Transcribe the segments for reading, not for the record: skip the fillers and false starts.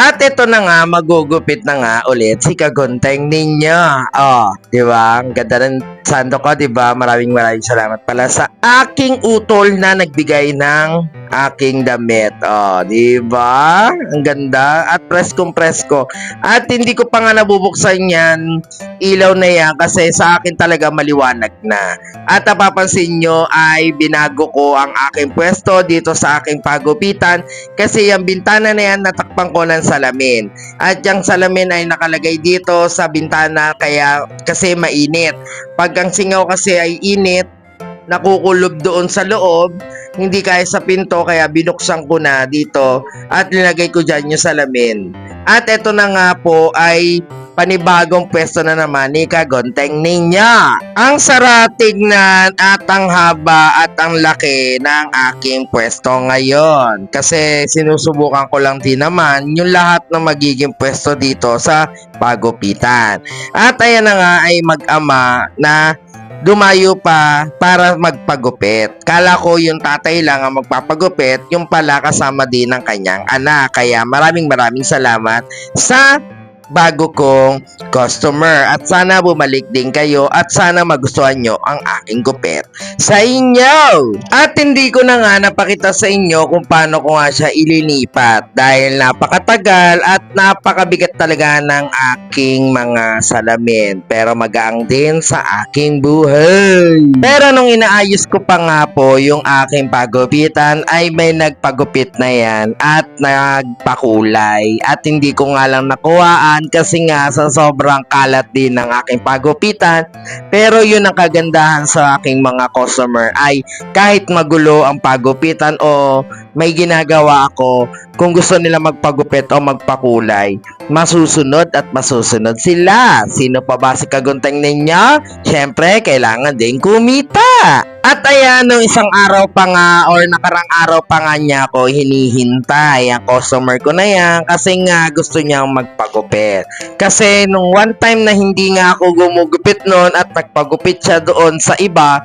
At ito na nga, magugupit na nga ulit si Kagunteng ninyo. Oh, di ba? Ang ganda ng sando ko, di ba? Maraming salamat pala sa aking utol na nagbigay ng aking damit. Oh, di ba? Ang ganda. At presko. At hindi ko pa nga nabubuksan yan. Ilaw na yan kasi sa akin talaga maliwanag na. At napapansin nyo ay binago ko ang aking pwesto dito sa aking pagupitan kasi yung bintana na yan natakpan ko ng salamin. At yung salamin ay nakalagay dito sa bintana kaya kasi mainit. Pag ang singaw kasi ay init, nakukulob doon sa loob, hindi kaya sa pinto kaya binuksan ko na dito at nilagay ko dyan yung salamin. At ito na nga po ay panibagong pwesto na naman ni Kagunteng ninyo. Ang sarap tignan at ang haba at ang laki ng aking pwesto ngayon. Kasi sinusubukan ko lang din naman yung lahat ng magiging pwesto dito sa pagupitan. At ayan na nga ay mag-ama na dumayo pa para magpagupit. Kala ko yung tatay lang ang magpapagupit, yung pala kasama din ng kanyang anak. Kaya maraming salamat sa bago kong customer at sana bumalik din kayo at sana magustuhan nyo ang aking gupit sa inyo. At hindi ko na nga napakita sa inyo kung paano ko nga siya ililipat dahil napakatagal at napakabigat talaga ng aking mga salamin pero magaang din sa aking buhay. Pero nung inaayos ko pa nga po yung aking pagupitan ay may nagpagupit na yan at nagpakulay at hindi ko nga lang nakuhaan kasi nga sa sobrang kalat din ng aking pagupitan. Pero yun ang kagandahan sa aking mga customer ay kahit magulo ang pagupitan o may ginagawa ako, kung gusto nila magpagupit o magpakulay, masusunod at masusunod sila. Sino pa ba si Kagunteng ninyo? Siyempre, kailangan din kumita. At ayan, nung isang araw pa nga or nakarang araw pa nga niya ako hinihintay ang customer ko na yan kasi nga gusto niyang magpagupit. Kasi nung one time na hindi nga ako gumugupit noon at nagpagupit siya doon sa iba,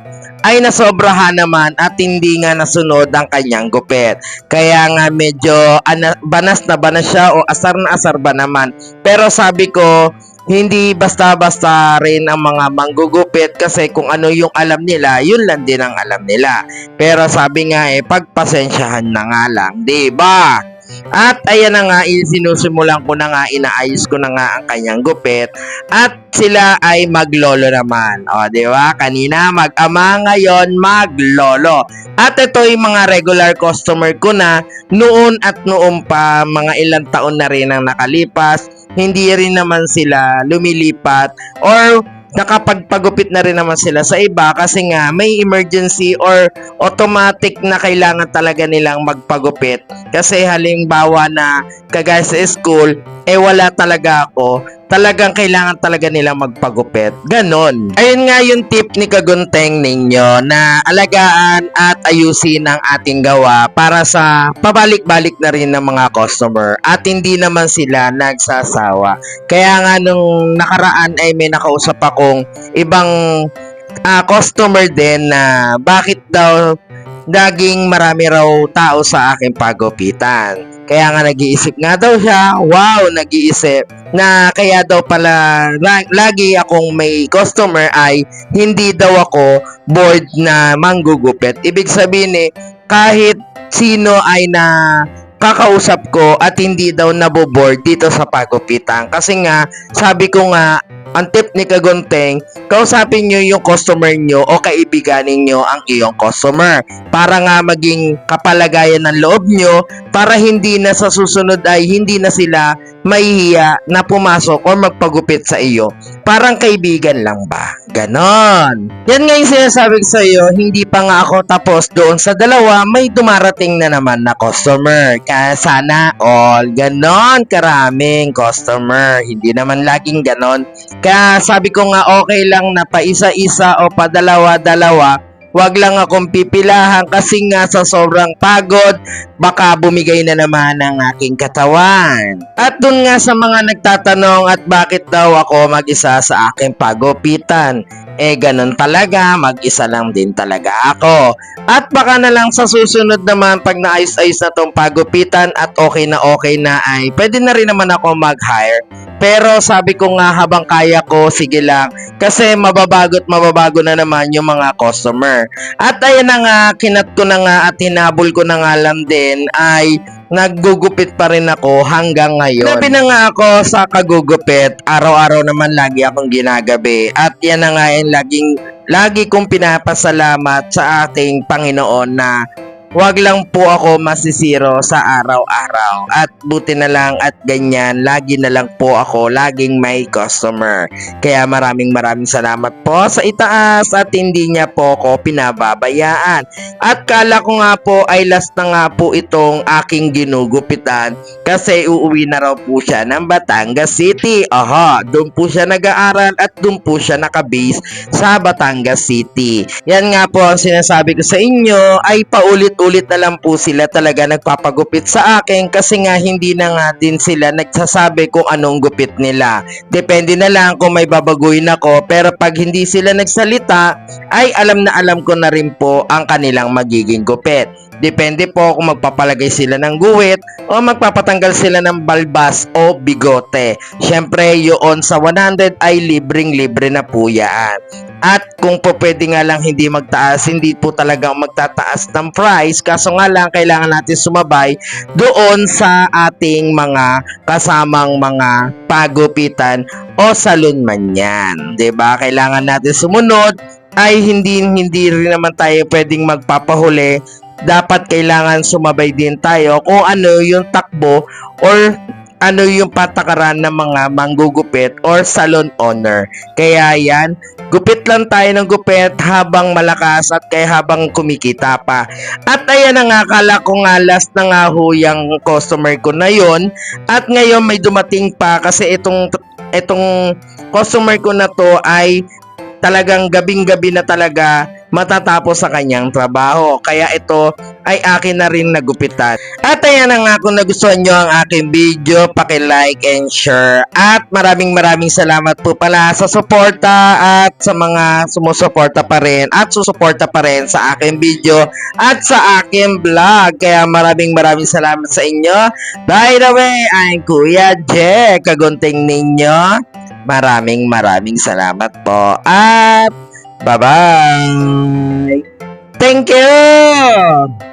ay nasobrahan naman at hindi nga nasunod ang kanyang gupit. Kaya nga medyo banas na banas siya o asar na asar ba naman. Pero sabi ko, hindi basta-basta rin ang mga manggugupit kasi kung ano yung alam nila, yun lang din ang alam nila. Pero sabi nga pagpasensyahan na nga lang, diba? At ayan na nga, sinusimulan ko na nga, inaayos ko na nga ang kanyang gupit at sila ay maglolo naman. O, di ba? Kanina mag-ama, ngayon maglolo. At ito yung mga regular customer ko na noon at noon pa, mga ilang taon na rin ang nakalipas, hindi rin naman sila lumilipat or nakapagpagupit na rin naman sila sa iba kasi nga may emergency or automatic na kailangan talaga nilang magpagupit. Kasi halimbawa na kagaya sa school, wala talaga ako, talagang kailangan talaga nilang magpagupit. Ganon. Ayun nga yung tip ni Kagunteng ninyo na alagaan at ayusin ang ating gawa para sa pabalik-balik na rin ng mga customer at hindi naman sila nagsasawa. Kaya nga nung nakaraan ay may nakausap akong ibang customer din na bakit daw naging marami raw tao sa aking pagupitan. Kaya nga nag-iisip nga daw siya, nag-iisip na kaya daw pala lagi akong may customer ay hindi daw ako bored na manggugupit. Ibig sabihin kahit sino ay na kakausap ko at hindi daw naboboard dito sa pagupitan. Kasi nga, sabi ko nga, ang tip ni Kagunteng, kausapin nyo yung customer nyo o kaibiganin nyo ang iyong customer para nga maging kapalagayan ng loob nyo para hindi na sa susunod ay hindi na sila mahihiya na pumasok o magpagupit sa iyo. Parang kaibigan lang ba? Ganon. Yan nga yung sinasabi ko sa iyo, hindi pa nga ako tapos doon sa dalawa, may dumarating na naman na customer. Kaya sana all ganon karaming customer. Hindi naman laging ganon. Kaya sabi ko nga okay lang na pa isa-isa o pa dalawa-dalawa. Wag lang akong pipilahan kasi nga sa sobrang pagod, baka bumigay na naman ang aking katawan. At dun nga sa mga nagtatanong at bakit daw ako mag-isa sa aking pagupitan. Ganun talaga, mag-isa lang din talaga ako. At baka na lang sa susunod naman pag naayos-ayos na tong pagupitan at okay na ay pwede na rin naman ako mag-hire. Pero sabi ko nga habang kaya ko, sige lang. Kasi mababago na naman yung mga customer. At ayan na nga, kinat ko na nga at hinabol ko na nga lang din ay naggugupit pa rin ako hanggang ngayon. Nabi na nga ako sa kagugupit, araw-araw naman lagi akong ginagabi. At yan na nga yung lagi kong pinapasalamat sa ating Panginoon na wag lang po ako masisiro sa araw-araw. At buti na lang at ganyan, lagi na lang po ako laging may customer. Kaya maraming salamat po sa itaas at hindi niya po ako pinababayaan. At kala ko nga po ay last na nga po itong aking ginugupitan kasi uuwi na raw po siya ng Batangas City. Aha, doon po siya nag-aaral at doon po siya nakabase sa Batangas City. Yan nga po ang sinasabi ko sa inyo ay paulit-ulit na lang po sila talaga nagpapagupit sa akin kasi nga hindi na nga din sila nagsasabi kung anong gupit nila. Depende na lang kung may babaguhin ako pero pag hindi sila nagsalita ay alam ko na rin po ang kanilang magiging gupit. Depende po kung magpapalagay sila ng guwit o magpapatanggal sila ng balbas o bigote. Syempre, yun sa 100 ay libreng-libre na po yan. At kung po pwede nga lang hindi magtaas, hindi po talagang magtataas ng price. Kaso nga lang, kailangan natin sumabay doon sa ating mga kasamang mga pagupitan o salon man yan. 'Di ba? Kailangan natin sumunod ay hindi rin naman tayo pwedeng magpapahuli. Dapat kailangan sumabay din tayo kung ano yung takbo or ano yung patakaran ng mga manggugupit or salon owner. Kaya yan, gupit lang tayo ng gupit habang malakas at kaya habang kumikita pa. At ayan na nga, kala ko nga last na nga ho yung customer ko na yon. At ngayon may dumating pa kasi itong customer ko na to ay talagang gabing-gabi na talaga matatapos sa kanyang trabaho. Kaya ito ay akin na rin nagupitan. At ayan na nga, kung nagustuhan nyo ang aking video, paki-like and share. At maraming salamat po pala sa suporta at sa mga sumusuporta pa rin at susuporta pa rin sa aking video at sa aking vlog. Kaya maraming salamat sa inyo. By the way, I'm Kuya Jack, kagunting ninyo. Maraming salamat po at bye-bye! Thank you!